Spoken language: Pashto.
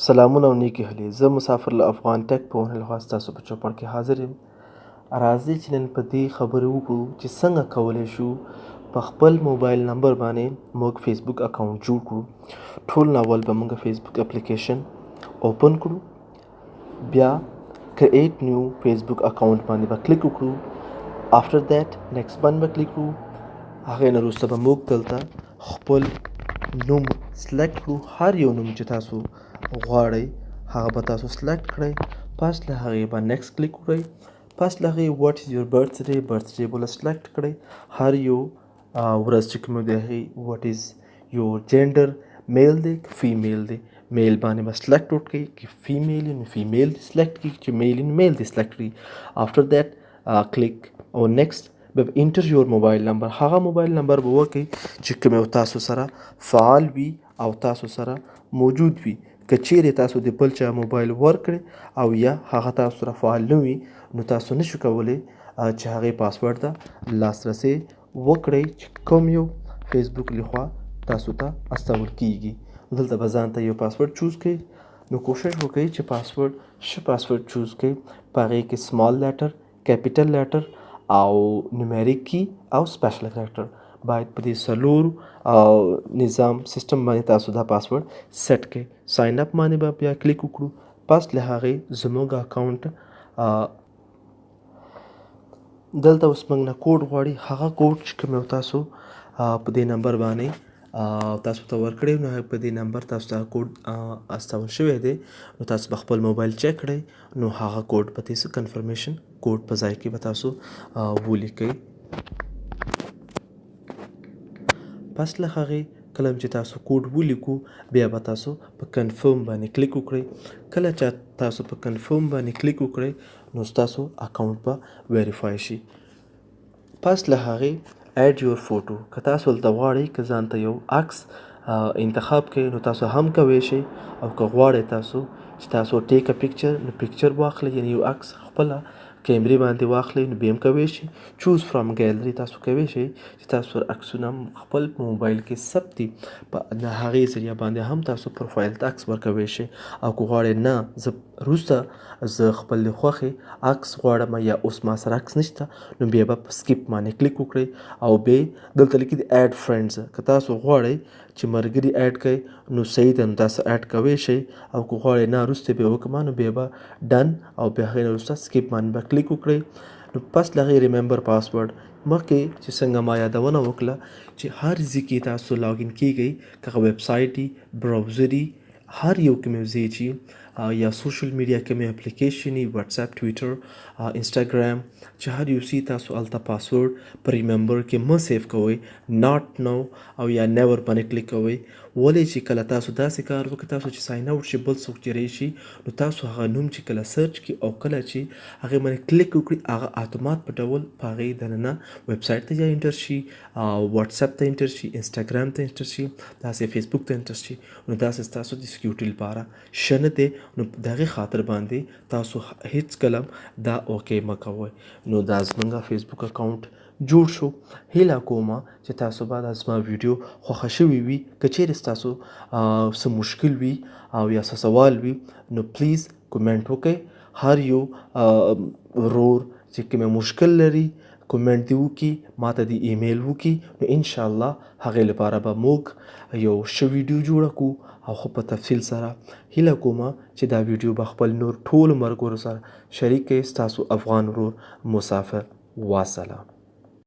سلامونه او نیکې هیلې. زه مسافر له افغان ټک په ونې لخوا ستاسو په چوپړ کې حاضر یم. راځئ چې نن په دې خبرې وکړو چې څنګه کولی شو په خپل موبایل نمبر باندې موږ فیسبوک اکاونټ جوړ کړو. ټول اول به موږ فیسبوک اپلیکیشن اوپن کړو، بیا کریټ نیو فیسبوک اکاونټ باندې به کلیک وکړو. افټر دیٹ نیکسټ باندې به کلیک کړو. هغې نه وروسته به موږ دلته خپل نوم سلیکټ کړو. هر یو نوم چې تاسو غواړئ هغه به تاسو سلیکټ کړئ. پس له هغې به نیکسټ کلیک وکړئ. پس له هغې واټ از یور برث ډے به سلیکټ کړئ. هر یو ورځ چې کوم دی هغې واټ از یور جینډر، میل دی که فیمیل دی. میل باندې به سلیکټ وکړئ، که فیمیل نو فیمیل دی سلیکټ کړئ، چې میل میل دی سلیکټ کړئ. افټر دیٹ کلیک او نیکسټ به انټر یور موبایل نمبر. هغه موبایل نمبر به وکړئ چې کوم یو تاسو سره فعال وي او تاسو سره موجود وي. که چیرې تاسو د بل چا موبایل ورکړئ او یا هغه تاسو سره فعال نه وي نو تاسو نشو کولی چې هغې پاسورډ ته لاسرسی وکړئ چې کوم یو فیسبوک لخوا تاسو ته استول کیږي. دلته به ځان ته یو پاسورډ چوز کړئ. نو کوشش وکړئ چې پاسورډ چوز کړئ. په هغې کې سمال لیټر، کیپیټل لیټر او نومیریک کی او سپیشل کریکټر باید په دې څلورو نظام سیستم باندې تاسو دا پاسورډ سیټ کړئ. ساین اپ باندې به بیا کلیک وکړو. پس له هغې زموږ اکاونټ دلته اوس موږ نه کوډ غواړي. هغه کوډ چې کوم یو تاسو په دې نمبر باندې تاسو ته ورکړی نو په دې نمبر تاسو ته کوډ استول شوی دی. نو تاسو به خپل موبایل چک کړئ نو هغه کوډ به تاسو کنفرمیشن کوډ په ځای کې به تاسو ولیکئ. پس له هغې کله چې تاسو کوډ ولیکو بیا به تاسو په کنفرم باندې کلیک وکړئ. کله چې تاسو په کنفرم باندې کلیک وکړئ نو ستاسو اکاونټ به ویریفای شي. پس له هغې ایډ یور فوټو. که تاسو دلته غواړئ که ځان ته یو عکس انتخاب کړئ نو تاسو هم کولی شئ، او که غواړئ تاسو چې تاسو ټیک ا پکچر نو پکچر واخلئ، یعنې یو عکس خپله کیمرې باندې واخلئ نو بیا هم کولی شئ. چوز فرام ګیلري تاسو کولی شئ چې تاسو عکسونه خپل موبایل کې ثبت دي. په هغې ذریعه باندې هم تاسو پروفایل ته عکس ورکولی شئ. او که غواړئ نه زه وروسته زه خپل د خوښې عکس غواړم یا اوس ما سره عکس نشته نو بیا به په سکیپ باندې کلیک وکړئ. او بیا دلته لیکي د ایډ فرینډز. که تاسو غواړئ چې ملګري ایډ کړئ نو صحیح ده، نو تاسو ایډ کولی شئ. او که غواړئ نه وروسته بیا وکړم نو بیا به ډن او بیا هغې نه وروسته سکیپ باندې به کلیک وکړئ. نو پس له هغې ریممبر پاسورډ مخکې چې څنګه ما یادونه وکړه چې هر ځای کې تاسو لاګین کیږئ، که هغه ویب سایټ وي، براوزر وي، هر یو کوم یو ځای چې یا سوشل میډیا کوم اپلیکیشن وي، واتساپ، ټویټر، انسټاګرام، چې هر یو څه تاسو هلته پاسورډ په ریممبر کې مه سیف کوئ. ناټ نو او یا نیور باندې کلیک کوئ. ولې چې کله تاسو داسې کار وکړئ تاسو چې ساین اوټ شي بل څوک چې راشي نو تاسو هغه نوم چې کله سرچ کړئ او کله چې هغې باندې کلیک وکړئ هغه اتومات په ډول په هغې دننه ویب سایټ ته یا انټر شي، واتساپ ته انټر شي، انسټاګرام ته انټر شي، داسې فیسبوک ته انټر شي. نو داسې ستاسو د سکیورټي لپاره ښه نه دی. نو د هغې خاطر باندې تاسو هیڅ کله دا اوکې مه کوئ. نو دا زموږ فیسبوک اکاونټ جوړ شو. هیله کومه چې تاسو به دا زما ویډیو خوښه شوې وي. که چیرې ستاسو څه مشکل وي او یا څه سوال وي نو پلیز کومنټ وکړئ. هر یو ورور چې کوم مشکل لري کومنټ دې وکړي، ما ته دې ایمیل وکړي، نو انشاءالله هغې لپاره به موږ یو ښه ویډیو جوړه کړو او خو په تفصیل سره. هیله کومه چې دا ویډیو به خپل نور ټولو ملګرو سره شریک کړئ. ستاسو افغان ورور مسافر. والسلام.